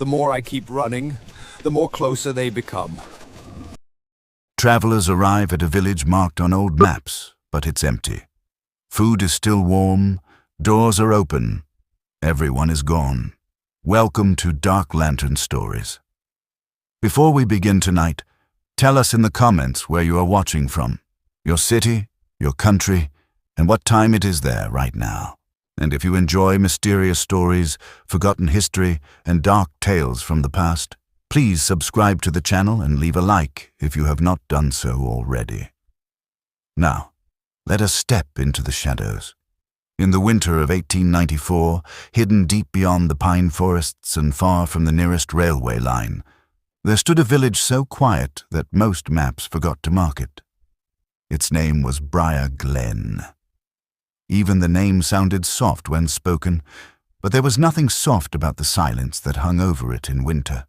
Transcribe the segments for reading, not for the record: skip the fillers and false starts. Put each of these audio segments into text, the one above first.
The more I keep running, the more closer they become. Travelers arrive at a village marked on old maps, but it's empty. Food is still warm, doors are open, everyone is gone. Welcome to Dark Lantern Stories. Before we begin tonight, tell us in the comments where you are watching from, your city, your country, and what time it is there right now. And if you enjoy mysterious stories, forgotten history, and dark tales from the past, please subscribe to the channel and leave a like if you have not done so already. Now, let us step into the shadows. In the winter of 1894, hidden deep beyond the pine forests and far from the nearest railway line, there stood a village so quiet that most maps forgot to mark it. Its name was Briar Glen. Even the name sounded soft when spoken, but there was nothing soft about the silence that hung over it in winter.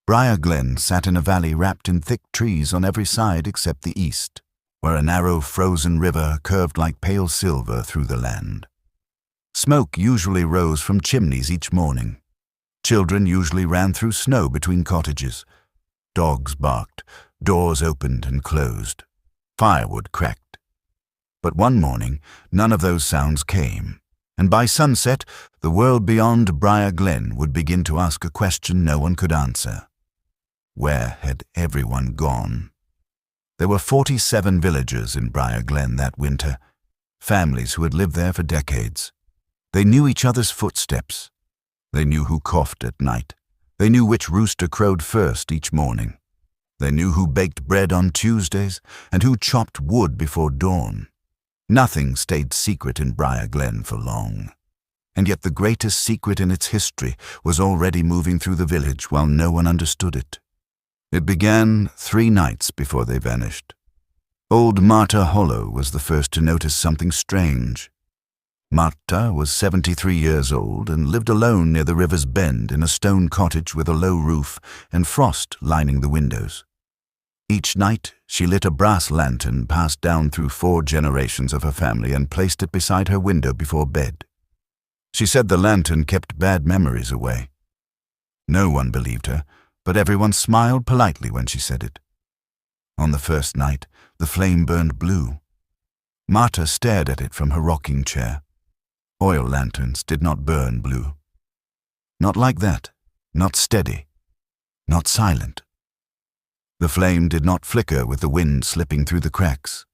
Briar Glen sat in a valley wrapped in thick trees on every side except the east, where a narrow frozen river curved like pale silver through the land. Smoke usually rose from chimneys each morning. Children usually ran through snow between cottages. Dogs barked, doors opened and closed. Firewood cracked. But one morning, none of those sounds came, and by sunset, the world beyond Briar Glen would begin to ask a question no one could answer. Where had everyone gone? There were 47 villagers in Briar Glen that winter, families who had lived there for decades. They knew each other's footsteps. They knew who coughed at night. They knew which rooster crowed first each morning. They knew who baked bread on Tuesdays and who chopped wood before dawn. Nothing stayed secret in Briar Glen for long. And yet the greatest secret in its history was already moving through the village while no one understood it. It began 3 nights before they vanished. Old Marta Hollow was the first to notice something strange. Marta was 73 years old and lived alone near the river's bend in a stone cottage with a low roof and frost lining the windows. Each night, she lit a brass lantern passed down through 4 generations of her family and placed it beside her window before bed. She said the lantern kept bad memories away. No one believed her, but everyone smiled politely when she said it. On the first night, the flame burned blue. Marta stared at it from her rocking chair. Oil lanterns did not burn blue. Not like that, not steady, not silent. The flame did not flicker with the wind slipping through the cracks.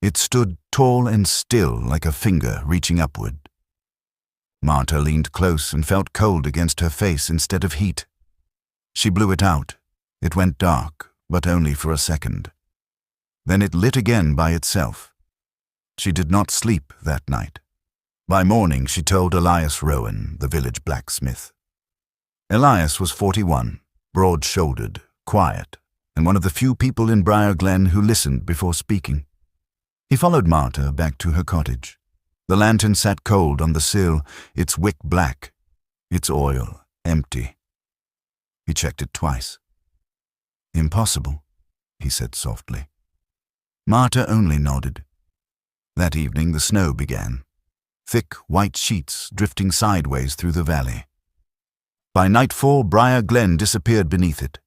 It stood tall and still like a finger reaching upward. Marta leaned close and felt cold against her face instead of heat. She blew it out. It went dark, but only for a second. Then it lit again by itself. She did not sleep that night. By morning, she told Elias Rowan, the village blacksmith. Elias was 41, broad-shouldered, quiet, and one of the few people in Briar Glen who listened before speaking. He followed Marta back to her cottage. The lantern sat cold on the sill, its wick black, its oil empty. He checked it twice. "Impossible," he said softly. Marta only nodded. That evening the snow began, thick white sheets drifting sideways through the valley. By nightfall, Briar Glen disappeared beneath it.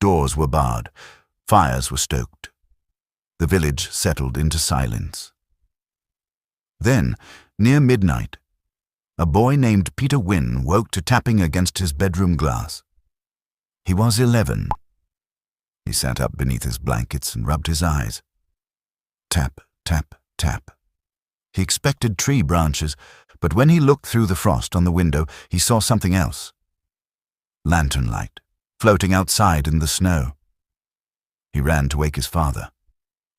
Doors were barred, fires were stoked. The village settled into silence. Then, near midnight, a boy named Peter Wynne woke to tapping against his bedroom glass. He was 11. He sat up beneath his blankets and rubbed his eyes. Tap, tap, tap. He expected tree branches, but when he looked through the frost on the window, he saw something else. Lantern light, floating outside in the snow. He ran to wake his father.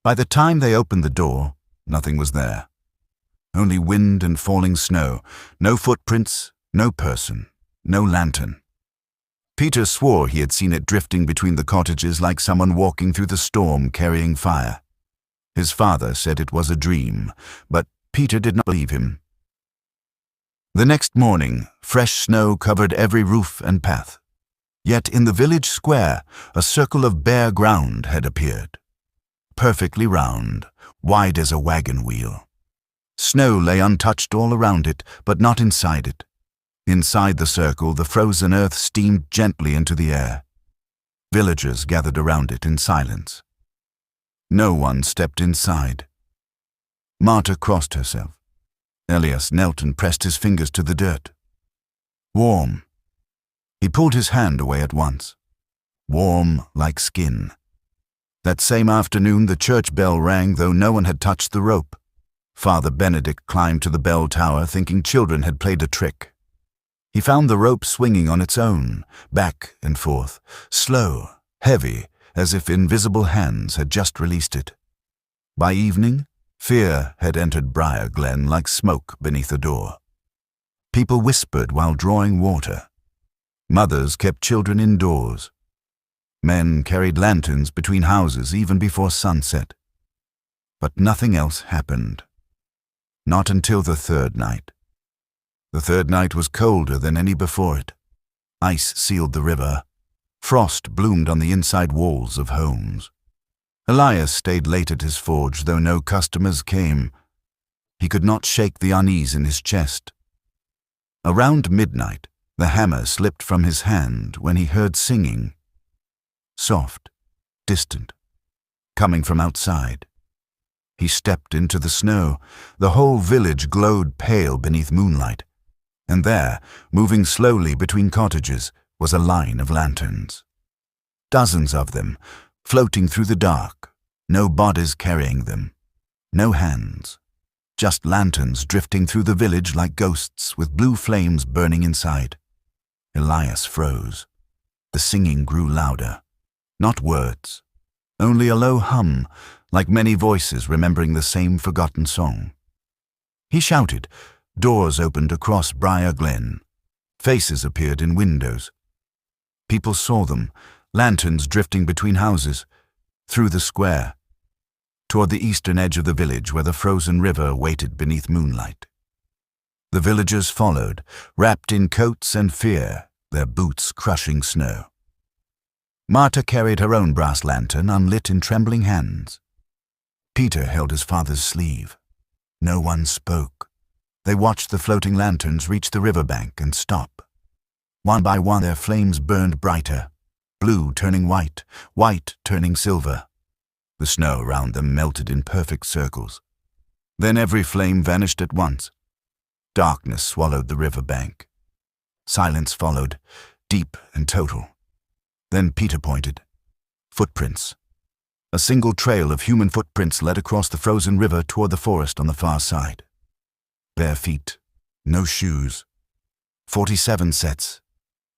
By the time they opened the door, nothing was there. Only wind and falling snow, no footprints, no person, no lantern. Peter swore he had seen it drifting between the cottages like someone walking through the storm carrying fire. His father said it was a dream, but Peter did not believe him. The next morning, fresh snow covered every roof and path. Yet in the village square, a circle of bare ground had appeared. Perfectly round, wide as a wagon wheel. Snow lay untouched all around it, but not inside it. Inside the circle, the frozen earth steamed gently into the air. Villagers gathered around it in silence. No one stepped inside. Marta crossed herself. Elias knelt and pressed his fingers to the dirt. Warm. He pulled his hand away at once. Warm like skin. That same afternoon the church bell rang, though no one had touched the rope. Father Benedict climbed to the bell tower, thinking children had played a trick. He found the rope swinging on its own, back and forth, slow, heavy, as if invisible hands had just released it. By evening, fear had entered Briar Glen like smoke beneath a door. People whispered while drawing water. Mothers kept children indoors. Men carried lanterns between houses even before sunset. But nothing else happened. Not until the third night. The third night was colder than any before it. Ice sealed the river. Frost bloomed on the inside walls of homes. Elias stayed late at his forge, though no customers came. He could not shake the unease in his chest. Around midnight, the hammer slipped from his hand when he heard singing. Soft, distant, coming from outside. He stepped into the snow. The whole village glowed pale beneath moonlight. And there, moving slowly between cottages, was a line of lanterns. Dozens of them, floating through the dark, no bodies carrying them, no hands. Just lanterns drifting through the village like ghosts with blue flames burning inside. Elias froze. The singing grew louder. Not words, only a low hum, like many voices remembering the same forgotten song. He shouted. Doors opened across Briar Glen. Faces appeared in windows. People saw them, lanterns drifting between houses, through the square, toward the eastern edge of the village where the frozen river waited beneath moonlight. The villagers followed, wrapped in coats and fear, their boots crushing snow. Marta carried her own brass lantern unlit in trembling hands. Peter held his father's sleeve. No one spoke. They watched the floating lanterns reach the riverbank and stop. One by one their flames burned brighter, blue turning white, white turning silver. The snow around them melted in perfect circles. Then every flame vanished at once. Darkness swallowed the riverbank. Silence followed, deep and total. Then Peter pointed. Footprints. A single trail of human footprints led across the frozen river toward the forest on the far side. Bare feet, no shoes. 47 sets.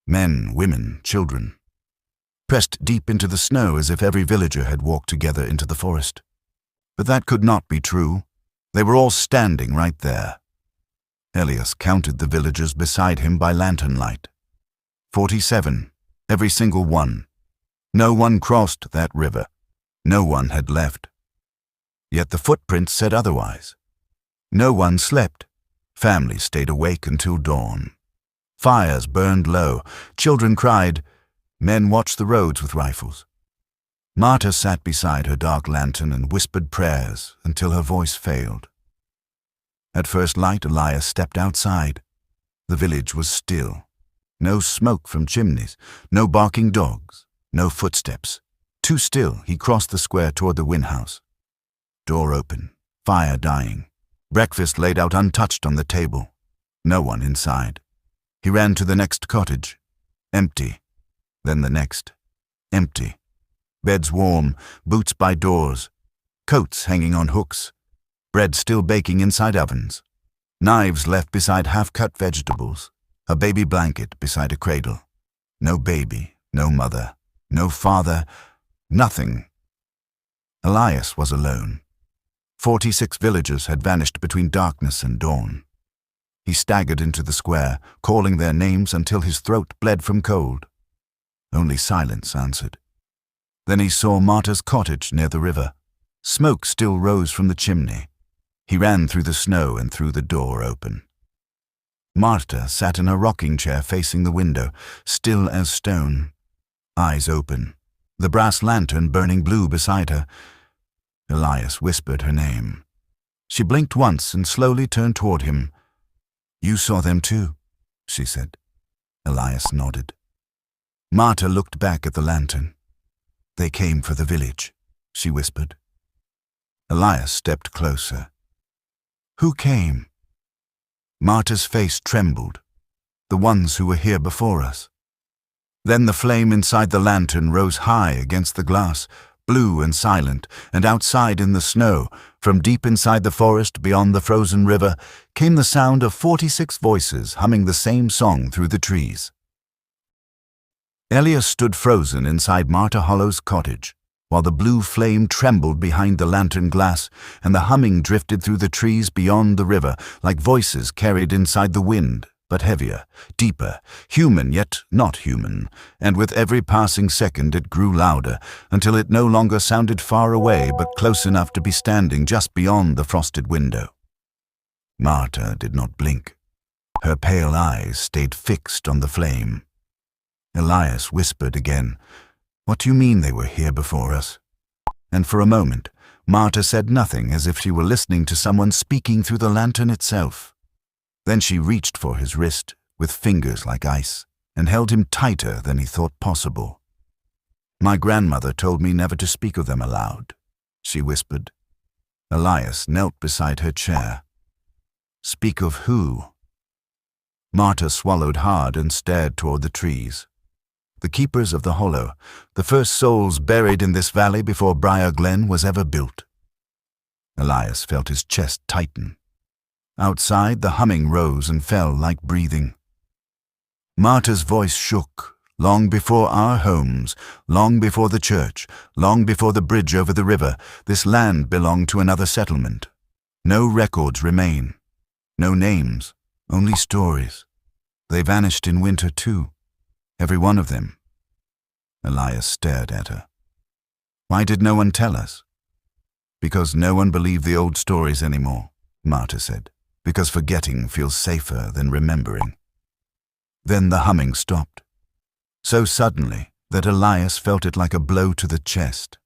Men, women, children. Pressed deep into the snow as if every villager had walked together into the forest. But that could not be true. They were all standing right there. Elias counted the villagers beside him by lantern light. 47, every single one. No one crossed that river. No one had left. Yet the footprints said otherwise. No one slept. Families stayed awake until dawn. Fires burned low. Children cried. Men watched the roads with rifles. Marta sat beside her dark lantern and whispered prayers until her voice failed. At first light, Elias stepped outside. The village was still. No smoke from chimneys, no barking dogs, no footsteps. Too still, he crossed the square toward the win house. Door open, fire dying. Breakfast laid out untouched on the table. No one inside. He ran to the next cottage. Empty. Then the next. Empty. Beds warm, boots by doors. Coats hanging on hooks. Bread still baking inside ovens. Knives left beside half-cut vegetables. A baby blanket beside a cradle. No baby, no mother, no father, nothing. Elias was alone. 46 villagers had vanished between darkness and dawn. He staggered into the square, calling their names until his throat bled from cold. Only silence answered. Then he saw Marta's cottage near the river. Smoke still rose from the chimney. He ran through the snow and threw the door open. Marta sat in a rocking chair facing the window, still as stone. Eyes open, the brass lantern burning blue beside her. Elias whispered her name. She blinked once and slowly turned toward him. You saw them too. she said. Elias nodded. Marta looked back at the lantern. They came for the village, she whispered. Elias stepped closer. Who came? Marta's face trembled. The ones who were here before us. Then the flame inside the lantern rose high against the glass, blue and silent, and outside in the snow, from deep inside the forest beyond the frozen river, came the sound of 46 voices humming the same song through the trees. Elias stood frozen inside Marta Hollow's cottage, while the blue flame trembled behind the lantern glass and the humming drifted through the trees beyond the river like voices carried inside the wind, but heavier, deeper, human yet not human, and with every passing second it grew louder until it no longer sounded far away but close enough to be standing just beyond the frosted window. Marta did not blink. Her pale eyes stayed fixed on the flame. Elias whispered again, "What do you mean they were here before us?" And for a moment, Marta said nothing, as if she were listening to someone speaking through the lantern itself. Then she reached for his wrist, with fingers like ice, and held him tighter than he thought possible. "My grandmother told me never to speak of them aloud," she whispered. Elias knelt beside her chair. "Speak of who?" Marta swallowed hard and stared toward the trees. The keepers of the hollow, the first souls buried in this valley before Briar Glen was ever built. Elias felt his chest tighten. Outside, the humming rose and fell like breathing. Marta's voice shook, long before our homes, long before the church, long before the bridge over the river, this land belonged to another settlement. No records remain. No names, only stories. They vanished in winter too. Every one of them. Elias stared at her. "Why did no one tell us?" "Because no one believed the old stories anymore," Marta said. "Because forgetting feels safer than remembering." Then the humming stopped. So suddenly that Elias felt it like a blow to the chest.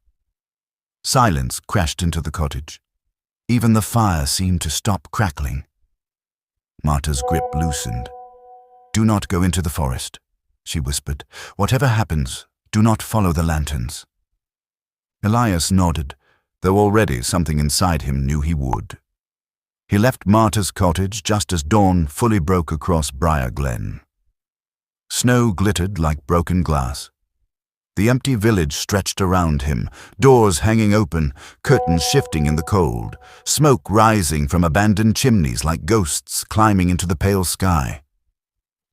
Silence crashed into the cottage. Even the fire seemed to stop crackling. Marta's grip loosened. "Do not go into the forest," she whispered. "Whatever happens, do not follow the lanterns." Elias nodded, though already something inside him knew he would. He left Marta's cottage just as dawn fully broke across Briar Glen. Snow glittered like broken glass. The empty village stretched around him, doors hanging open, curtains shifting in the cold, smoke rising from abandoned chimneys like ghosts climbing into the pale sky.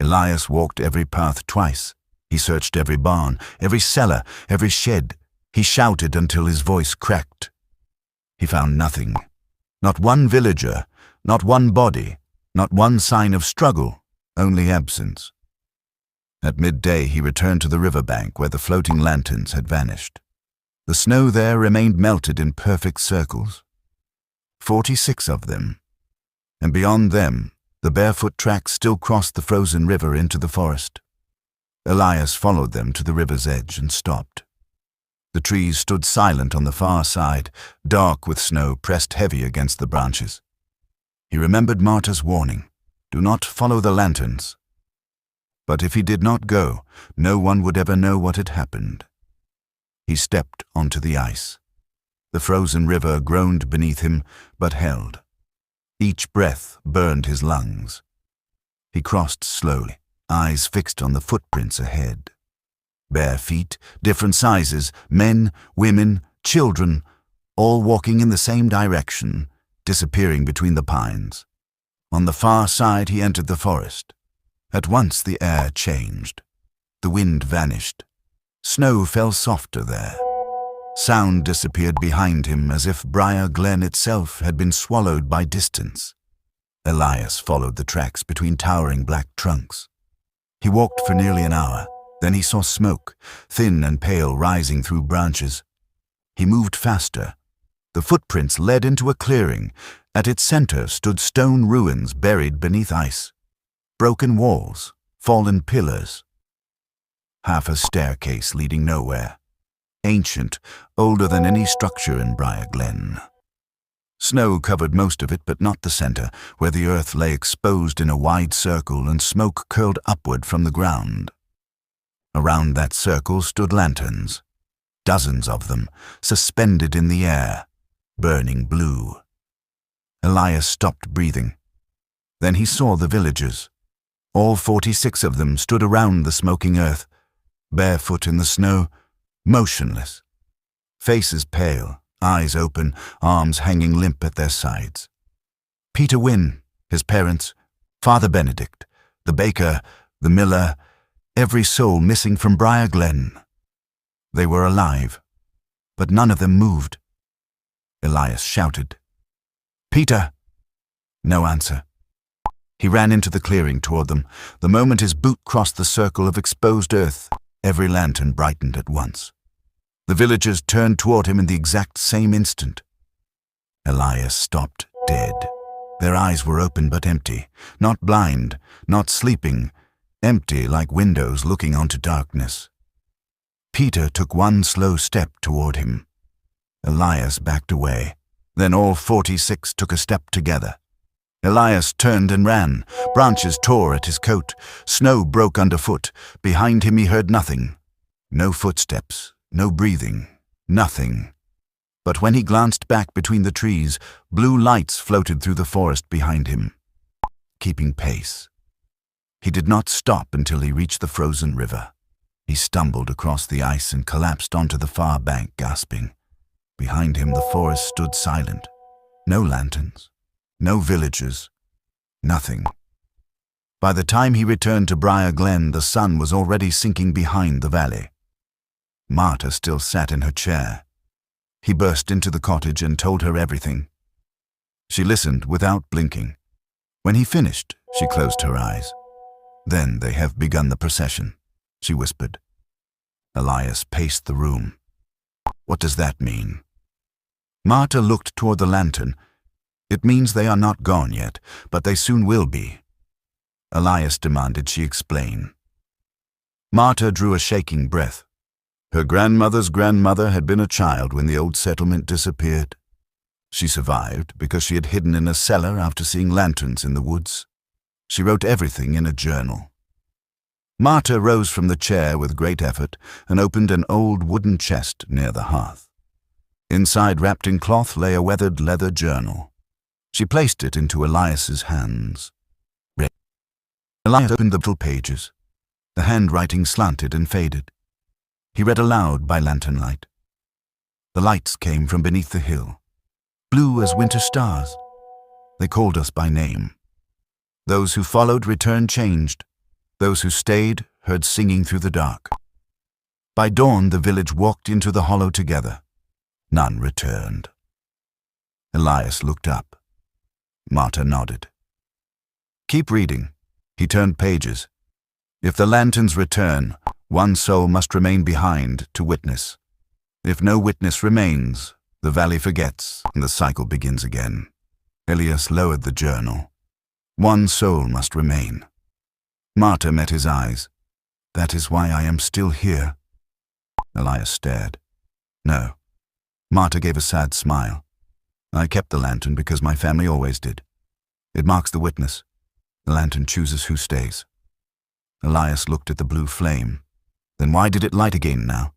Elias walked every path twice. He searched every barn, every cellar, every shed. He shouted until his voice cracked. He found nothing. Not one villager, not one body, not one sign of struggle, only absence. At midday he returned to the riverbank where the floating lanterns had vanished. The snow there remained melted in perfect circles. 46 of them. And beyond them, the barefoot tracks still crossed the frozen river into the forest. Elias followed them to the river's edge and stopped. The trees stood silent on the far side, dark with snow pressed heavy against the branches. He remembered Marta's warning, "Do not follow the lanterns." But if he did not go, no one would ever know what had happened. He stepped onto the ice. The frozen river groaned beneath him, but held. Each breath burned his lungs. He crossed slowly, eyes fixed on the footprints ahead. Bare feet, different sizes, men, women, children, all walking in the same direction, disappearing between the pines. On the far side he entered the forest. At once the air changed. The wind vanished. Snow fell softer there. Sound disappeared behind him as if Briar Glen itself had been swallowed by distance. Elias followed the tracks between towering black trunks. He walked for nearly an hour. Then he saw smoke, thin and pale, rising through branches. He moved faster. The footprints led into a clearing. At its center stood stone ruins buried beneath ice. Broken walls, fallen pillars. Half a staircase leading nowhere. Ancient, older than any structure in Briar Glen. Snow covered most of it, but not the center, where the earth lay exposed in a wide circle and smoke curled upward from the ground. Around that circle stood lanterns, dozens of them, suspended in the air, burning blue. Elias stopped breathing. Then he saw the villagers. All 46 of them stood around the smoking earth, barefoot in the snow, motionless. Faces pale, eyes open, arms hanging limp at their sides. Peter Wynne, his parents, Father Benedict, the baker, the miller, every soul missing from Briar Glen. They were alive, but none of them moved. Elias shouted, "Peter!" No answer. He ran into the clearing toward them. The moment his boot crossed the circle of exposed earth, every lantern brightened at once. The villagers turned toward him in the exact same instant. Elias stopped dead. Their eyes were open but empty, not blind, not sleeping, empty like windows looking onto darkness. Peter took one slow step toward him. Elias backed away. Then all 46 took a step together. Elias turned and ran. Branches tore at his coat. Snow broke underfoot. Behind him he heard nothing. No footsteps, no breathing, nothing. But when he glanced back between the trees, blue lights floated through the forest behind him, keeping pace. He did not stop until he reached the frozen river. He stumbled across the ice and collapsed onto the far bank, gasping. Behind him the forest stood silent. No lanterns, no villagers, nothing. By the time he returned to Briar Glen, the sun was already sinking behind the valley. Marta still sat in her chair. He burst into the cottage and told her everything. She listened without blinking. When he finished, she closed her eyes. "Then they have begun the procession," she whispered. Elias paced the room. "What does that mean?" Marta looked toward the lantern. "It means they are not gone yet, but they soon will be." Elias demanded she explain. Marta drew a shaking breath. Her grandmother's grandmother had been a child when the old settlement disappeared. She survived because she had hidden in a cellar after seeing lanterns in the woods. She wrote everything in a journal. Marta rose from the chair with great effort and opened an old wooden chest near the hearth. Inside, wrapped in cloth, lay a weathered leather journal. She placed it into Elias's hands. Elias opened the little pages. The handwriting slanted and faded. He read aloud by lantern light. The lights came from beneath the hill, blue as winter stars. They called us by name. Those who followed returned changed. Those who stayed heard singing through the dark. By dawn, the village walked into the hollow together. None returned. Elias looked up. Marta nodded. "Keep reading." He turned pages. "If the lanterns return, one soul must remain behind to witness. If no witness remains, the valley forgets and the cycle begins again." Elias lowered the journal. "One soul must remain." Marta met his eyes. "That is why I am still here." Elias stared. "No." Marta gave a sad smile. "I kept the lantern because my family always did. It marks the witness. The lantern chooses who stays." Elias looked at the blue flame. "Then why did it light again now?"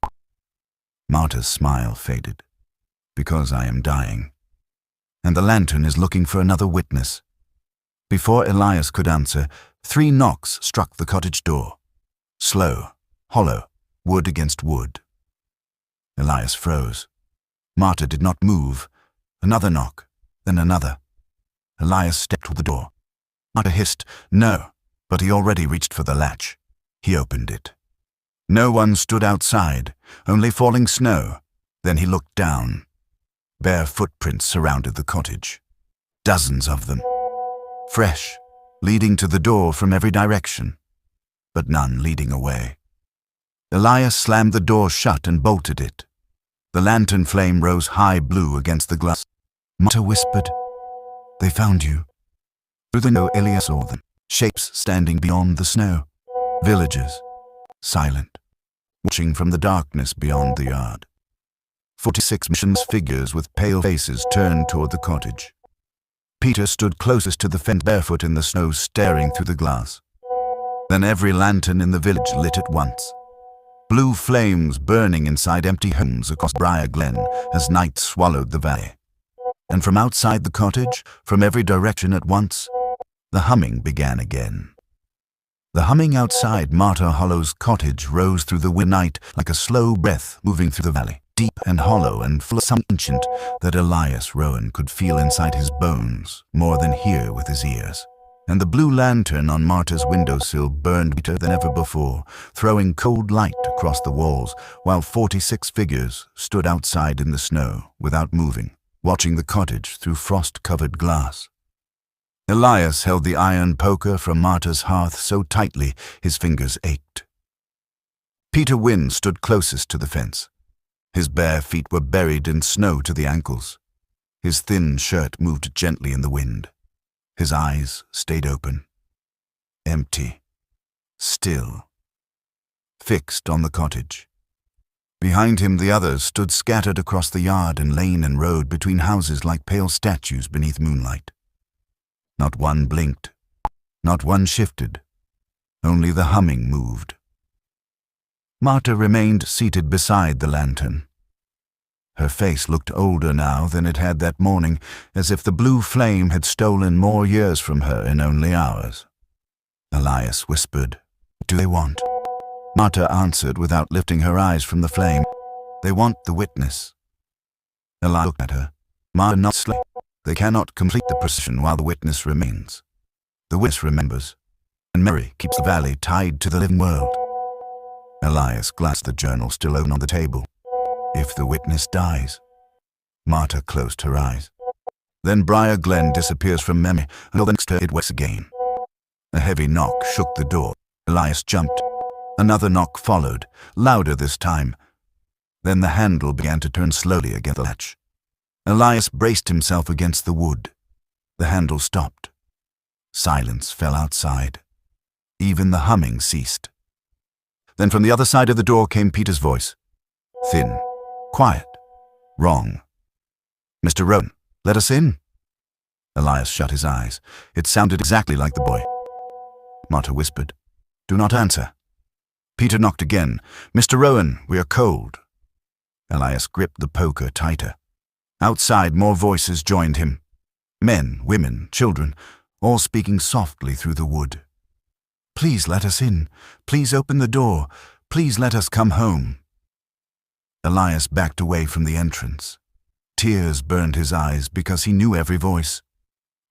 Marta's smile faded. "Because I am dying. And the lantern is looking for another witness." Before Elias could answer, 3 knocks struck the cottage door. Slow, hollow, wood against wood. Elias froze. Marta did not move. Another knock, then another. Elias stepped toward the door. Marta hissed, "No," but he already reached for the latch. He opened it. No one stood outside, only falling snow. Then he looked down. Bare footprints surrounded the cottage. Dozens of them. Fresh, leading to the door from every direction, but none leading away. Elias slammed the door shut and bolted it. The lantern flame rose high blue against the glass. Marta whispered, "They found you." Through the snow, Elias saw them, shapes standing beyond the snow. Villagers, silent, watching from the darkness beyond the yard. 46 missions figures with pale faces turned toward the cottage. Peter stood closest to the fence, barefoot in the snow, staring through the glass. Then every lantern in the village lit at once. Blue flames burning inside empty homes across Briar Glen as night swallowed the valley. And from outside the cottage, from every direction at once, the humming began again. The humming outside Marta Hollow's cottage rose through the night like a slow breath moving through the valley, deep and hollow and full of something ancient that Elias Rowan could feel inside his bones more than hear with his ears. And the blue lantern on Marta's windowsill burned brighter than ever before, throwing cold light across the walls, while 46 figures stood outside in the snow without moving, watching the cottage through frost-covered glass. Elias held the iron poker from Marta's hearth so tightly his fingers ached. Peter Wynne stood closest to the fence. His bare feet were buried in snow to the ankles. His thin shirt moved gently in the wind. His eyes stayed open, empty, still, fixed on the cottage. Behind him the others stood scattered across the yard and lane and road between houses like pale statues beneath moonlight. Not one blinked, not one shifted, only the humming moved. Marta remained seated beside the lantern. Her face looked older now than it had that morning, as if the blue flame had stolen more years from her in only hours. Elias whispered, "What do they want?" Marta answered without lifting her eyes from the flame, "They want the witness." Elias looked at her. Marta nodded slowly. "They cannot complete the procession while the witness remains. The witness remembers, and memory keeps the valley tied to the living world." Elias glanced at the journal still open on the table. "If the witness dies." Marta closed her eyes. Then Briar Glen disappears from memory, until the next it wakes again. A heavy knock shook the door. Elias jumped. Another knock followed, louder this time. Then the handle began to turn slowly against the latch. Elias braced himself against the wood. The handle stopped. Silence fell outside. Even the humming ceased. Then from the other side of the door came Peter's voice. Thin. Quiet. Wrong. "Mr. Rowan, let us in." Elias shut his eyes. It sounded exactly like the boy. Marta whispered, "Do not answer." Peter knocked again. "Mr. Rowan, we are cold." Elias gripped the poker tighter. Outside, more voices joined him. Men, women, children, all speaking softly through the wood. "Please let us in. Please open the door. Please let us come home." Elias backed away from the entrance. Tears burned his eyes because he knew every voice.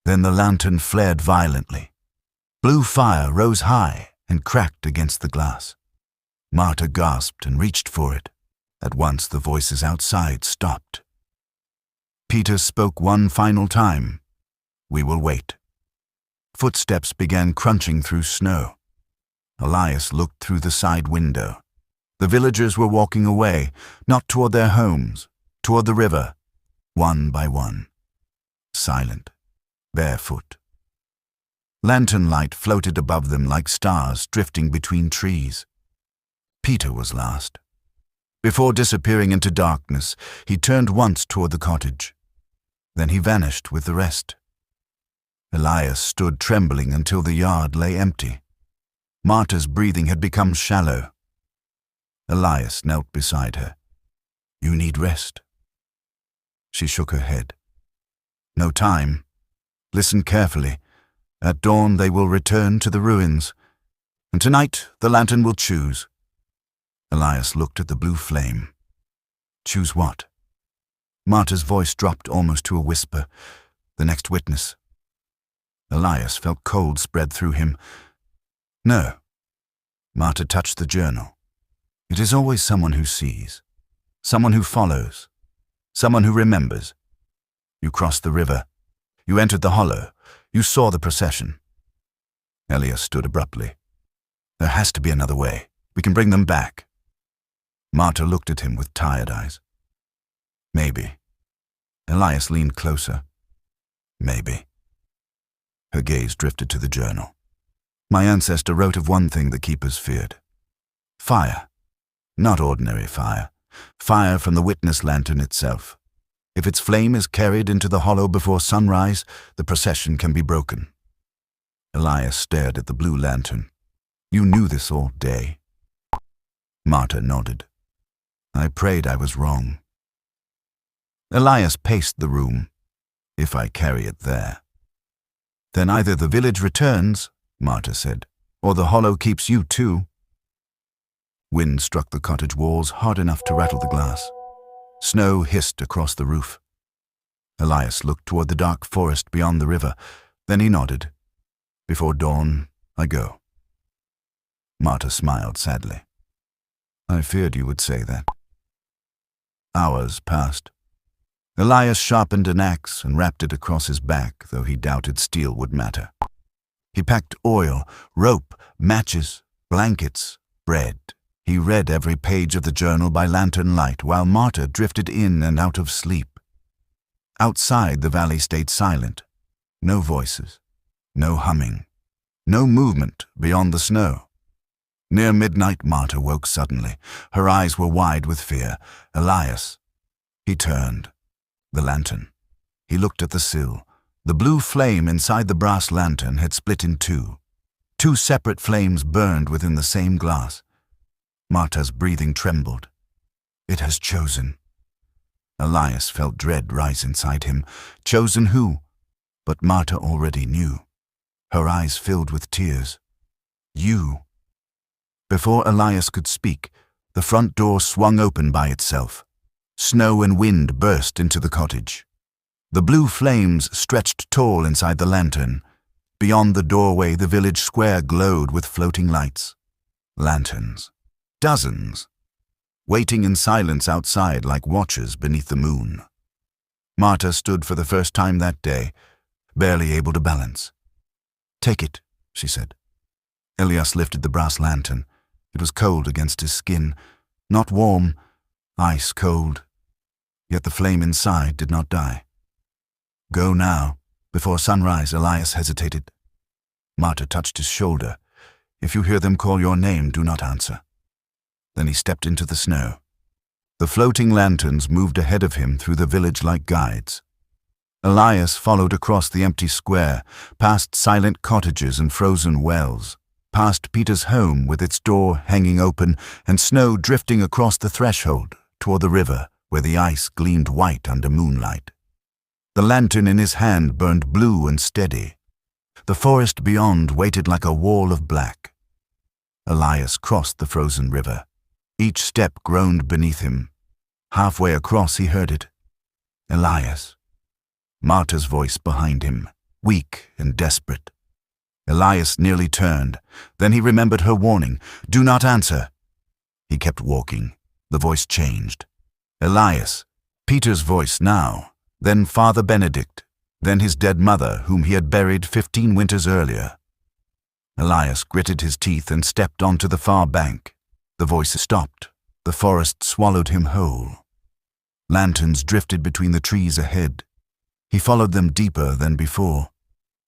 Then the lantern flared violently. Blue fire rose high and cracked against the glass. Marta gasped and reached for it. At once the voices outside stopped. Peter spoke one final time. "We will wait." Footsteps began crunching through snow. Elias looked through the side window. The villagers were walking away, not toward their homes, toward the river, one by one. Silent, barefoot. Lantern light floated above them like stars drifting between trees. Peter was last. Before disappearing into darkness, he turned once toward the cottage. Then he vanished with the rest. Elias stood trembling until the yard lay empty. Marta's breathing had become shallow. Elias knelt beside her. "You need rest." She shook her head. "No time. Listen carefully. At dawn they will return to the ruins. And tonight the lantern will choose." Elias looked at the blue flame. "Choose what?" Marta's voice dropped almost to a whisper. "The next witness." Elias felt cold spread through him. "No." Marta touched the journal. "It is always someone who sees, someone who follows, someone who remembers. You crossed the river. You entered the hollow. You saw the procession." Elias stood abruptly. "There has to be another way. We can bring them back." Marta looked at him with tired eyes. "Maybe." Elias leaned closer. "Maybe." Her gaze drifted to the journal. "My ancestor wrote of one thing the keepers feared. Fire. Not ordinary fire. fire from the witness lantern itself. If its flame is carried into the hollow before sunrise, the procession can be broken. Elias stared at the blue lantern. You knew this all day. Marta nodded. I prayed I was wrong. Elias paced the room. If I carry it there. Then either the village returns, Marta said, or the hollow keeps you too. Wind struck the cottage walls hard enough to rattle the glass. Snow hissed across the roof. Elias looked toward the dark forest beyond the river. Then he nodded. Before dawn, I go. Marta smiled sadly. I feared you would say that. Hours passed. Elias sharpened an axe and wrapped it across his back, though he doubted steel would matter. He packed oil, rope, matches, blankets, bread. He read every page of the journal by lantern light while Marta drifted in and out of sleep. Outside, the valley stayed silent. No voices, no humming, no movement beyond the snow. Near midnight, Marta woke suddenly. Her eyes were wide with fear. Elias. He turned. The lantern. He looked at the sill. The blue flame inside the brass lantern had split in two. Two separate flames burned within the same glass. Marta's breathing trembled. It has chosen. Elias felt dread rise inside him. Chosen who? But Marta already knew. Her eyes filled with tears. You. Before Elias could speak, the front door swung open by itself. Snow and wind burst into the cottage. The blue flames stretched tall inside the lantern. Beyond the doorway, the village square glowed with floating lights. Lanterns. Dozens. Waiting in silence outside like watchers beneath the moon. Marta stood for the first time that day, barely able to balance. Take it, she said. Elias lifted the brass lantern. It was cold against his skin. Not warm, ice cold. Yet the flame inside did not die. Go now. Before sunrise, Elias hesitated. Marta touched his shoulder. If you hear them call your name, do not answer. Then he stepped into the snow. The floating lanterns moved ahead of him through the village like guides. Elias followed across the empty square, past silent cottages and frozen wells, past Peter's home with its door hanging open and snow drifting across the threshold toward the river where the ice gleamed white under moonlight. The lantern in his hand burned blue and steady. The forest beyond waited like a wall of black. Elias crossed the frozen river. Each step groaned beneath him. Halfway across he heard it. Elias. Marta's voice behind him, weak and desperate. Elias nearly turned. Then he remembered her warning. Do not answer. He kept walking. The voice changed. Elias. Peter's voice now. Then Father Benedict. Then his dead mother, whom he had buried 15 winters earlier. Elias gritted his teeth and stepped onto the far bank. The voice stopped. The forest swallowed him whole. Lanterns drifted between the trees ahead. He followed them deeper than before.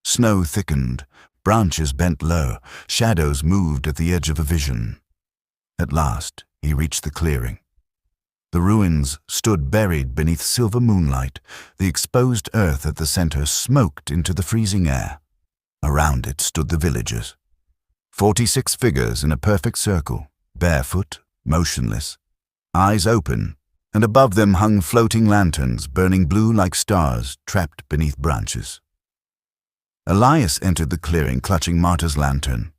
Snow thickened. Branches bent low. Shadows moved at the edge of a vision. At last, he reached the clearing. The ruins stood buried beneath silver moonlight. The exposed earth at the center smoked into the freezing air. Around it stood the villagers. 46 figures in a perfect circle, barefoot, motionless, eyes open, and above them hung floating lanterns burning blue like stars trapped beneath branches. Elias entered the clearing clutching Marta's lantern.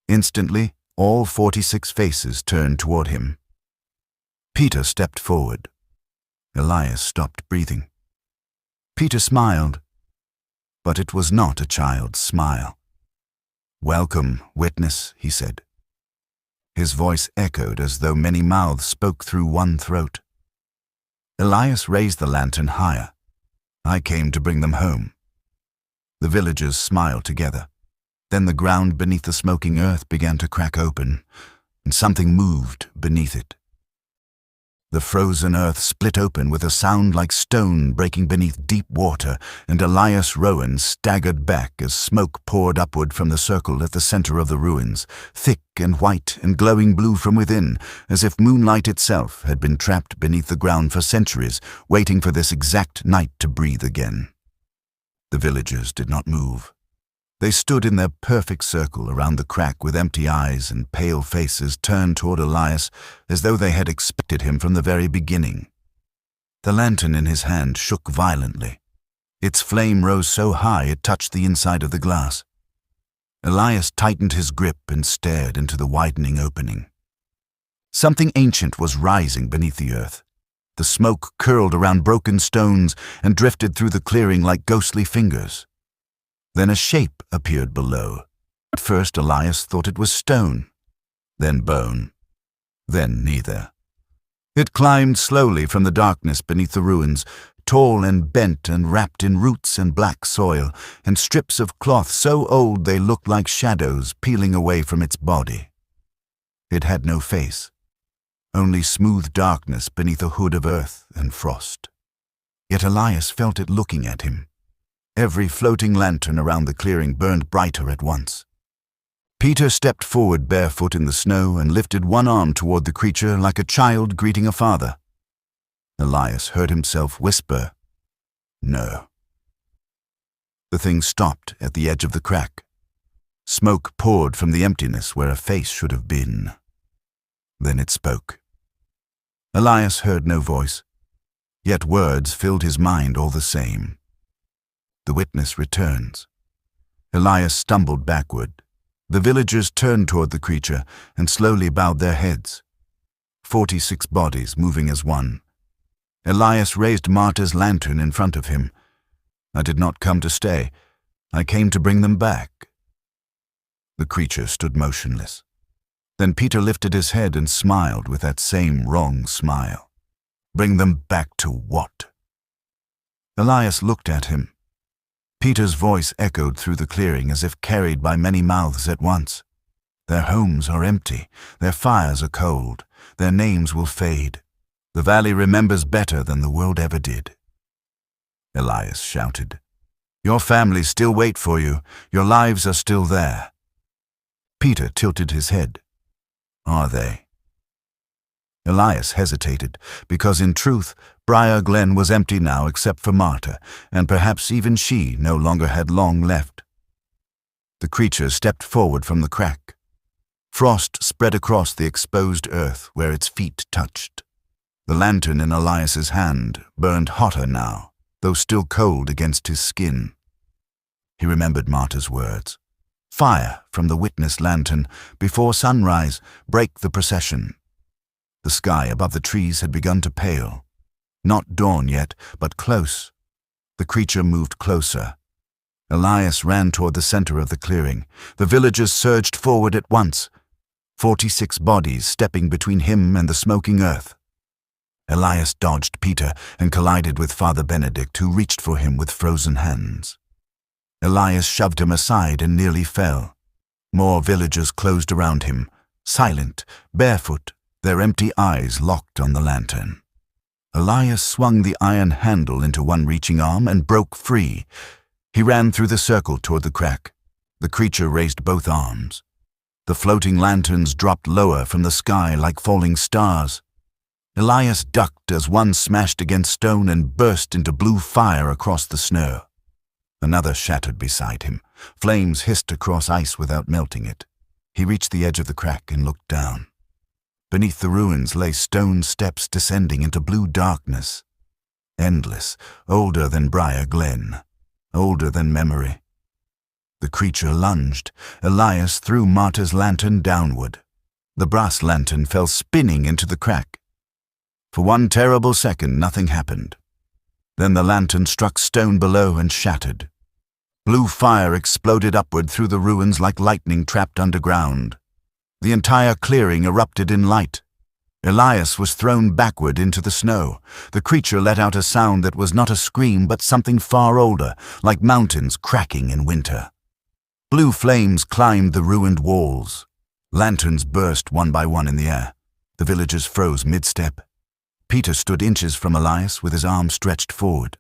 Instantly, all 46 faces turned toward him. Peter stepped forward. Elias stopped breathing. Peter smiled, but it was not a child's smile. Welcome, witness, he said. His voice echoed as though many mouths spoke through one throat. Elias raised the lantern higher. I came to bring them home. The villagers smiled together. Then the ground beneath the smoking earth began to crack open, and something moved beneath it. The frozen earth split open with a sound like stone breaking beneath deep water, and Elias Rowan staggered back as smoke poured upward from the circle at the center of the ruins, thick and white and glowing blue from within, as if moonlight itself had been trapped beneath the ground for centuries, waiting for this exact night to breathe again. The villagers did not move. They stood in their perfect circle around the crack with empty eyes and pale faces turned toward Elias as though they had expected him from the very beginning. The lantern in his hand shook violently. Its flame rose so high it touched the inside of the glass. Elias tightened his grip and stared into the widening opening. Something ancient was rising beneath the earth. The smoke curled around broken stones and drifted through the clearing like ghostly fingers. Then a shape appeared below. At first Elias thought it was stone, then bone, then neither. It climbed slowly from the darkness beneath the ruins, tall and bent and wrapped in roots and black soil, and strips of cloth so old they looked like shadows peeling away from its body. It had no face, only smooth darkness beneath a hood of earth and frost. Yet Elias felt it looking at him. Every floating lantern around the clearing burned brighter at once. Peter stepped forward barefoot in the snow and lifted one arm toward the creature like a child greeting a father. Elias heard himself whisper, "No." The thing stopped at the edge of the crack. Smoke poured from the emptiness where a face should have been. Then it spoke. Elias heard no voice, yet words filled his mind all the same. The witness returns. Elias stumbled backward. The villagers turned toward the creature and slowly bowed their heads. 46 bodies moving as one. Elias raised Marta's lantern in front of him. "I did not come to stay. I came to bring them back." The creature stood motionless. Then Peter lifted his head and smiled with that same wrong smile. "Bring them back to what?" Elias looked at him. Peter's voice echoed through the clearing as if carried by many mouths at once. "Their homes are empty, their fires are cold, their names will fade. The valley remembers better than the world ever did." Elias shouted, "Your families still wait for you, your lives are still there." Peter tilted his head. "Are they?" Elias hesitated, because in truth, Briar Glen was empty now except for Marta, and perhaps even she no longer had long left. The creature stepped forward from the crack. Frost spread across the exposed earth where its feet touched. The lantern in Elias's hand burned hotter now, though still cold against his skin. He remembered Marta's words. Fire from the witness lantern, before sunrise, break the procession. The sky above the trees had begun to pale. Not dawn yet, but close. The creature moved closer. Elias ran toward the center of the clearing. The villagers surged forward at once, 46 bodies stepping between him and the smoking earth. Elias dodged Peter and collided with Father Benedict, who reached for him with frozen hands. Elias shoved him aside and nearly fell. More villagers closed around him, silent, barefoot, their empty eyes locked on the lantern. Elias swung the iron handle into one reaching arm and broke free. He ran through the circle toward the crack. The creature raised both arms. The floating lanterns dropped lower from the sky like falling stars. Elias ducked as one smashed against stone and burst into blue fire across the snow. Another shattered beside him. Flames hissed across ice without melting it. He reached the edge of the crack and looked down. Beneath the ruins lay stone steps descending into blue darkness. Endless, older than Briar Glen, older than memory. The creature lunged. Elias threw Marta's lantern downward. The brass lantern fell spinning into the crack. For one terrible second, nothing happened. Then the lantern struck stone below and shattered. Blue fire exploded upward through the ruins like lightning trapped underground. The entire clearing erupted in light. Elias was thrown backward into the snow. The creature let out a sound that was not a scream but something far older, like mountains cracking in winter. Blue flames climbed the ruined walls. Lanterns burst one by one in the air. The villagers froze mid-step. Peter stood inches from Elias with his arm stretched forward.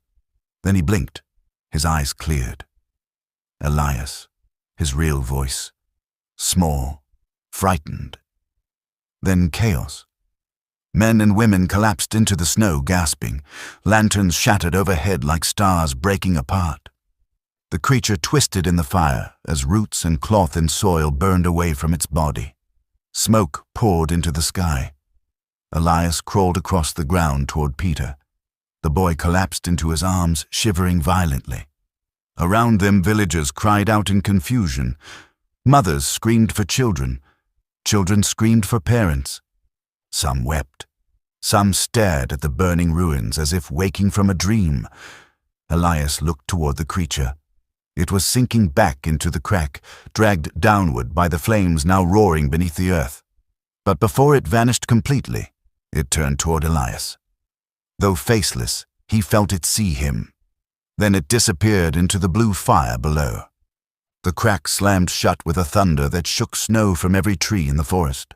Then he blinked. His eyes cleared. Elias, his real voice, small, frightened. Then chaos. Men and women collapsed into the snow, gasping. Lanterns shattered overhead like stars breaking apart. The creature twisted in the fire as roots and cloth and soil burned away from its body. Smoke poured into the sky. Elias crawled across the ground toward Peter. The boy collapsed into his arms, shivering violently. Around them, villagers cried out in confusion. Mothers screamed for children. Children screamed for parents. Some wept. Some stared at the burning ruins as if waking from a dream. Elias looked toward the creature. It was sinking back into the crack, dragged downward by the flames now roaring beneath the earth. But before it vanished completely, it turned toward Elias. Though faceless, he felt it see him. Then it disappeared into the blue fire below. The crack slammed shut with a thunder that shook snow from every tree in the forest.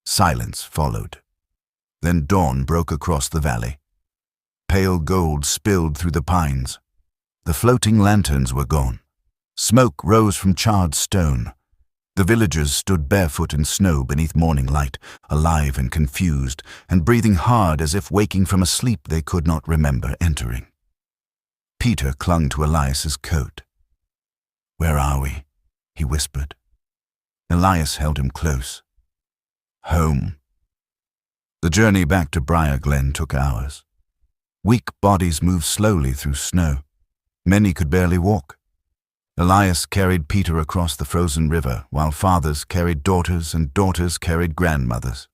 Silence followed. Then dawn broke across the valley. Pale gold spilled through the pines. The floating lanterns were gone. Smoke rose from charred stone. The villagers stood barefoot in snow beneath morning light, alive and confused, and breathing hard as if waking from a sleep they could not remember entering. Peter clung to Elias's coat. "Where are we?" he whispered. Elias held him close. "Home." The journey back to Briar Glen took hours. Weak bodies moved slowly through snow. Many could barely walk. Elias carried Peter across the frozen river, while fathers carried daughters and daughters carried grandmothers.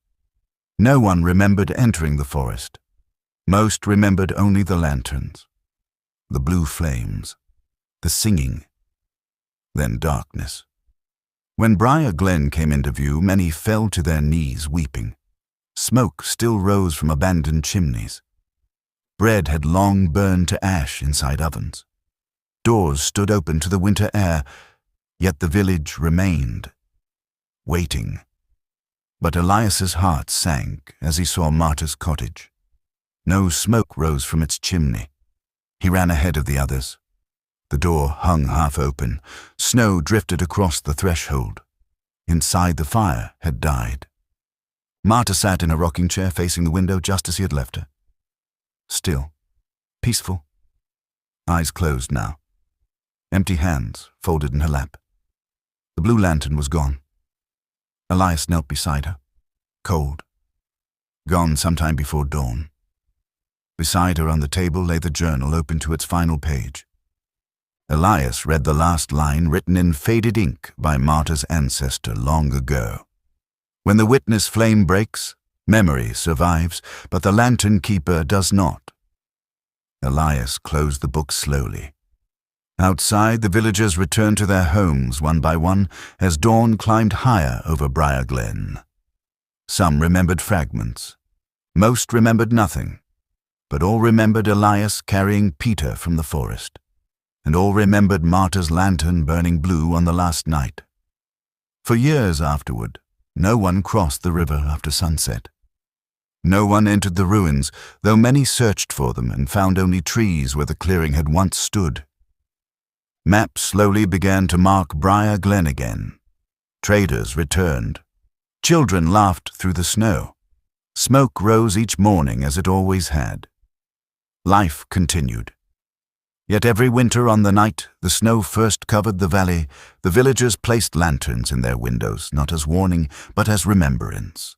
No one remembered entering the forest. Most remembered only the lanterns, the blue flames, the singing, then darkness. When Briar Glen came into view, many fell to their knees weeping. Smoke still rose from abandoned chimneys. Bread had long burned to ash inside ovens. Doors stood open to the winter air, yet the village remained, waiting. But Elias's heart sank as he saw Marta's cottage. No smoke rose from its chimney. He ran ahead of the others. The door hung half open. Snow drifted across the threshold. Inside, the fire had died. Marta sat in a rocking chair facing the window just as he had left her. Still, peaceful, eyes closed now. Empty hands folded in her lap. The blue lantern was gone. Elias knelt beside her, cold. Gone sometime before dawn. Beside her on the table lay the journal open to its final page. Elias read the last line written in faded ink by Marta's ancestor long ago. "When the witness flame breaks, memory survives, but the lantern keeper does not." Elias closed the book slowly. Outside, the villagers returned to their homes one by one as dawn climbed higher over Briar Glen. Some remembered fragments. Most remembered nothing. But all remembered Elias carrying Peter from the forest. And all remembered Marta's lantern burning blue on the last night. For years afterward, no one crossed the river after sunset. No one entered the ruins, though many searched for them and found only trees where the clearing had once stood. Maps slowly began to mark Briar Glen again. Traders returned. Children laughed through the snow. Smoke rose each morning as it always had. Life continued. Yet every winter on the night the snow first covered the valley, the villagers placed lanterns in their windows, not as warning, but as remembrance.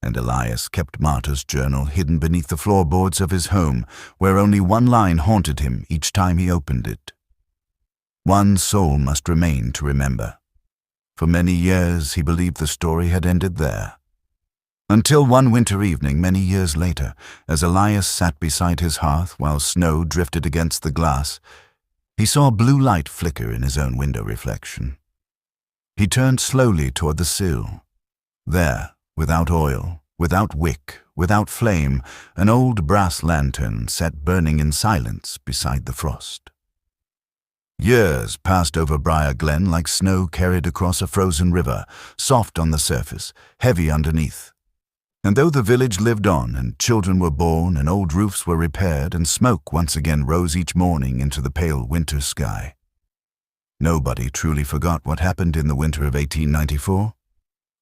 And Elias kept Marta's journal hidden beneath the floorboards of his home, where only one line haunted him each time he opened it. One soul must remain to remember. For many years he believed the story had ended there. Until one winter evening many years later, as Elias sat beside his hearth while snow drifted against the glass, he saw blue light flicker in his own window reflection. He turned slowly toward the sill. There, without oil, without wick, without flame, an old brass lantern sat burning in silence beside the frost. Years passed over Briar Glen like snow carried across a frozen river, soft on the surface, heavy underneath. And though the village lived on, and children were born, and old roofs were repaired, and smoke once again rose each morning into the pale winter sky, nobody truly forgot what happened in the winter of 1894.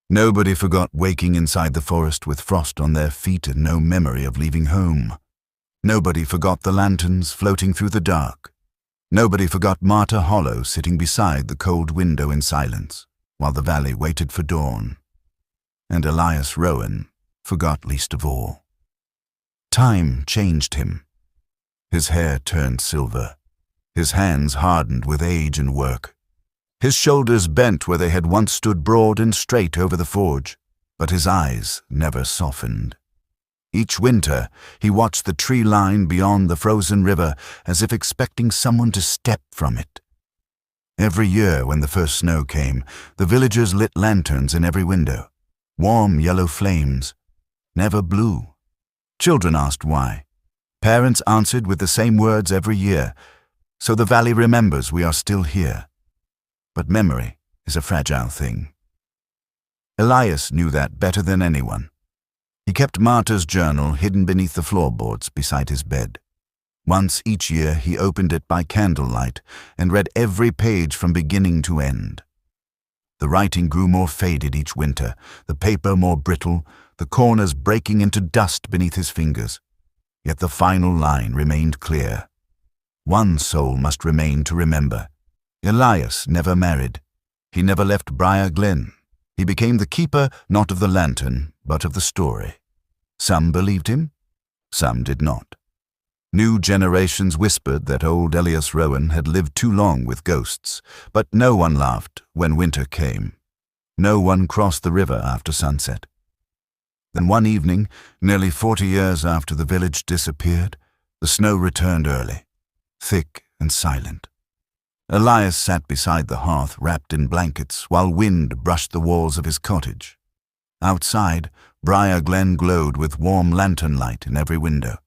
Nobody forgot waking inside the forest with frost on their feet and no memory of leaving home. Nobody forgot the lanterns floating through the dark. Nobody forgot Martyr Hollow sitting beside the cold window in silence, while the valley waited for dawn. And Elias Rowan forgot least of all. Time changed him. His hair turned silver. His hands hardened with age and work. His shoulders bent where they had once stood broad and straight over the forge, but his eyes never softened. Each winter, he watched the tree line beyond the frozen river as if expecting someone to step from it. Every year when the first snow came, the villagers lit lanterns in every window, warm yellow flames, never blue. Children asked why. Parents answered with the same words every year, so the valley remembers we are still here. But memory is a fragile thing. Elias knew that better than anyone. He kept Martyr's journal hidden beneath the floorboards beside his bed. Once each year he opened it by candlelight and read every page from beginning to end. The writing grew more faded each winter, the paper more brittle, the corners breaking into dust beneath his fingers. Yet the final line remained clear. One soul must remain to remember. Elias never married. He never left Briar Glen. He became the keeper not of the lantern, but of the story. Some believed him, some did not. New generations whispered that old Elias Rowan had lived too long with ghosts, but no one laughed when winter came. No one crossed the river after sunset. Then one evening, nearly 40 years after the village disappeared, the snow returned early, thick and silent. Elias sat beside the hearth wrapped in blankets while wind brushed the walls of his cottage. Outside, Briar Glen glowed with warm lantern light in every window.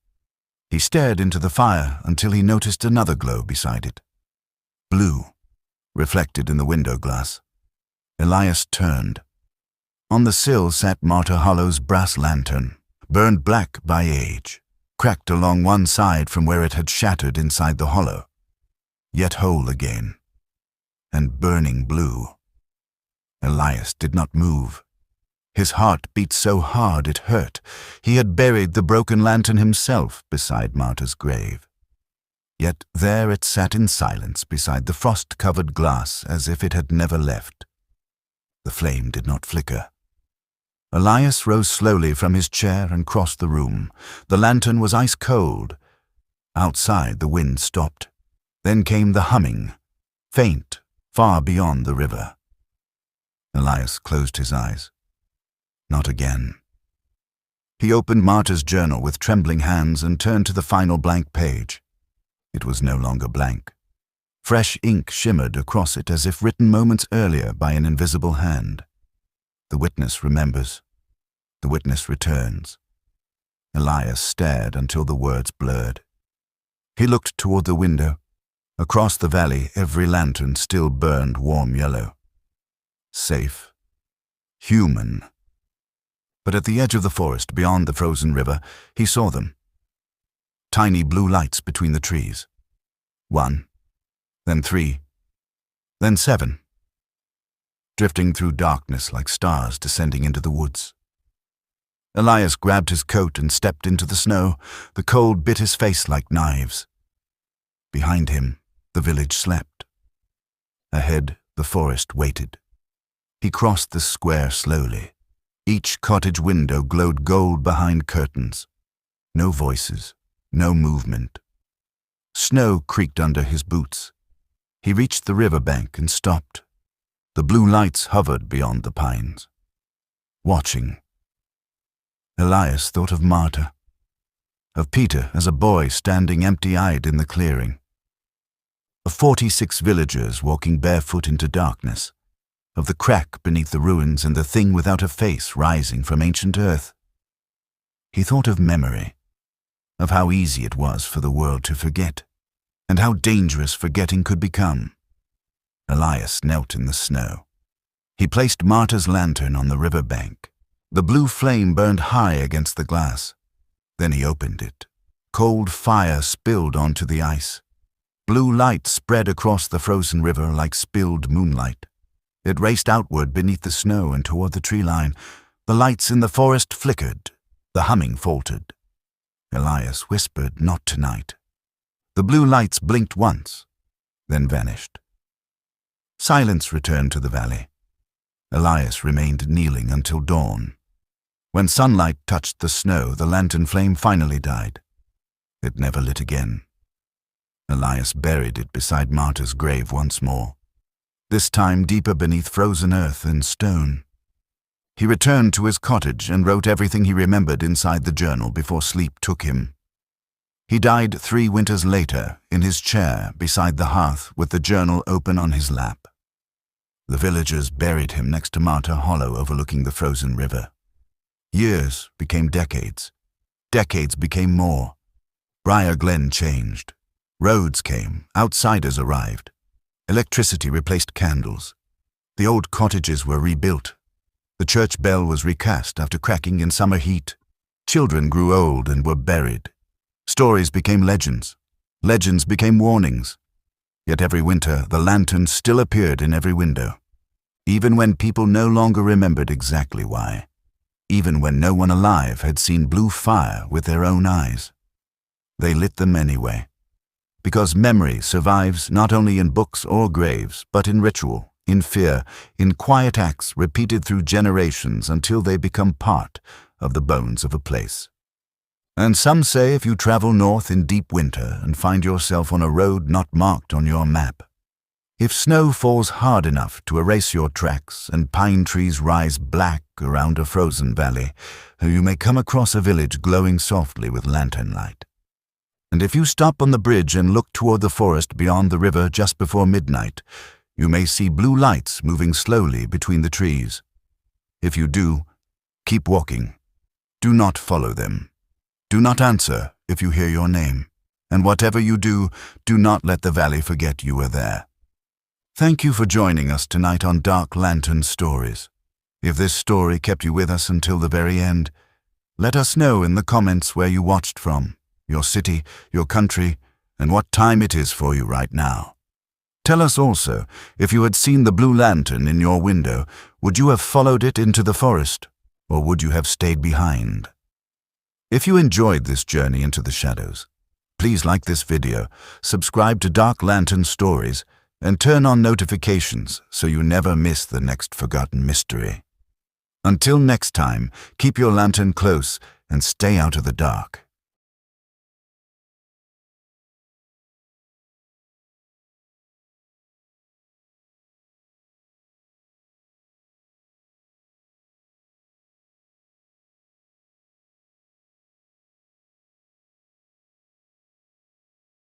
He stared into the fire until he noticed another glow beside it. Blue, reflected in the window glass. Elias turned. On the sill sat Martyr Hollow's brass lantern, burned black by age, cracked along one side from where it had shattered inside the hollow, yet whole again, and burning blue. Elias did not move. His heart beat so hard it hurt. He had buried the broken lantern himself beside Martyr's grave. Yet there it sat in silence beside the frost-covered glass as if it had never left. The flame did not flicker. Elias rose slowly from his chair and crossed the room. The lantern was ice cold. Outside the wind stopped. Then came the humming, faint, far beyond the river. Elias closed his eyes. Not again. He opened Martyr's journal with trembling hands and turned to the final blank page. It was no longer blank. Fresh ink shimmered across it as if written moments earlier by an invisible hand. The witness remembers. The witness returns. Elias stared until the words blurred. He looked toward the window. Across the valley, every lantern still burned warm yellow. Safe. Human. But at the edge of the forest, beyond the frozen river, he saw them. Tiny blue lights between the trees. 1, then 3, then 7. Drifting through darkness like stars descending into the woods. Elias grabbed his coat and stepped into the snow. The cold bit his face like knives. Behind him, the village slept. Ahead, the forest waited. He crossed the square slowly. Each cottage window glowed gold behind curtains. No voices, no movement. Snow creaked under his boots. He reached the river bank and stopped. The blue lights hovered beyond the pines. Watching. Elias thought of Martyr, of Peter as a boy standing empty-eyed in the clearing, of 46 villagers walking barefoot into darkness, of the crack beneath the ruins and the thing without a face rising from ancient earth. He thought of memory, of how easy it was for the world to forget, and how dangerous forgetting could become. Elias knelt in the snow. He placed Martyr's lantern on the river bank. The blue flame burned high against the glass. Then he opened it. Cold fire spilled onto the ice. Blue light spread across the frozen river like spilled moonlight. It raced outward beneath the snow and toward the tree line. The lights in the forest flickered. The humming faltered. Elias whispered, "Not tonight." The blue lights blinked once, then vanished. Silence returned to the valley. Elias remained kneeling until dawn. When sunlight touched the snow, the lantern flame finally died. It never lit again. Elias buried it beside Marta's grave once more, this time deeper beneath frozen earth and stone. He returned to his cottage and wrote everything he remembered inside the journal before sleep took him. He died 3 winters later, in his chair beside the hearth with the journal open on his lap. The villagers buried him next to Marta Hollow overlooking the frozen river. Years became decades. Decades became more. Briar Glen changed. Roads came. Outsiders arrived. Electricity replaced candles. The old cottages were rebuilt. The church bell was recast after cracking in summer heat. Children grew old and were buried. Stories became legends. Legends became warnings. Yet every winter, the lantern still appeared in every window, even when people no longer remembered exactly why, even when no one alive had seen blue fire with their own eyes. They lit them anyway, because memory survives not only in books or graves, but in ritual, in fear, in quiet acts repeated through generations until they become part of the bones of a place. And some say if you travel north in deep winter and find yourself on a road not marked on your map, if snow falls hard enough to erase your tracks and pine trees rise black around a frozen valley, you may come across a village glowing softly with lantern light. And if you stop on the bridge and look toward the forest beyond the river just before midnight, you may see blue lights moving slowly between the trees. If you do, keep walking. Do not follow them. Do not answer if you hear your name, and whatever you do, do not let the valley forget you were there. Thank you for joining us tonight on Dark Lantern Stories. If this story kept you with us until the very end, let us know in the comments where you watched from, your city, your country, and what time it is for you right now. Tell us also, if you had seen the blue lantern in your window, would you have followed it into the forest, or would you have stayed behind? If you enjoyed this journey into the shadows, please like this video, subscribe to Dark Lantern Stories, and turn on notifications so you never miss the next forgotten mystery. Until next time, keep your lantern close and stay out of the dark.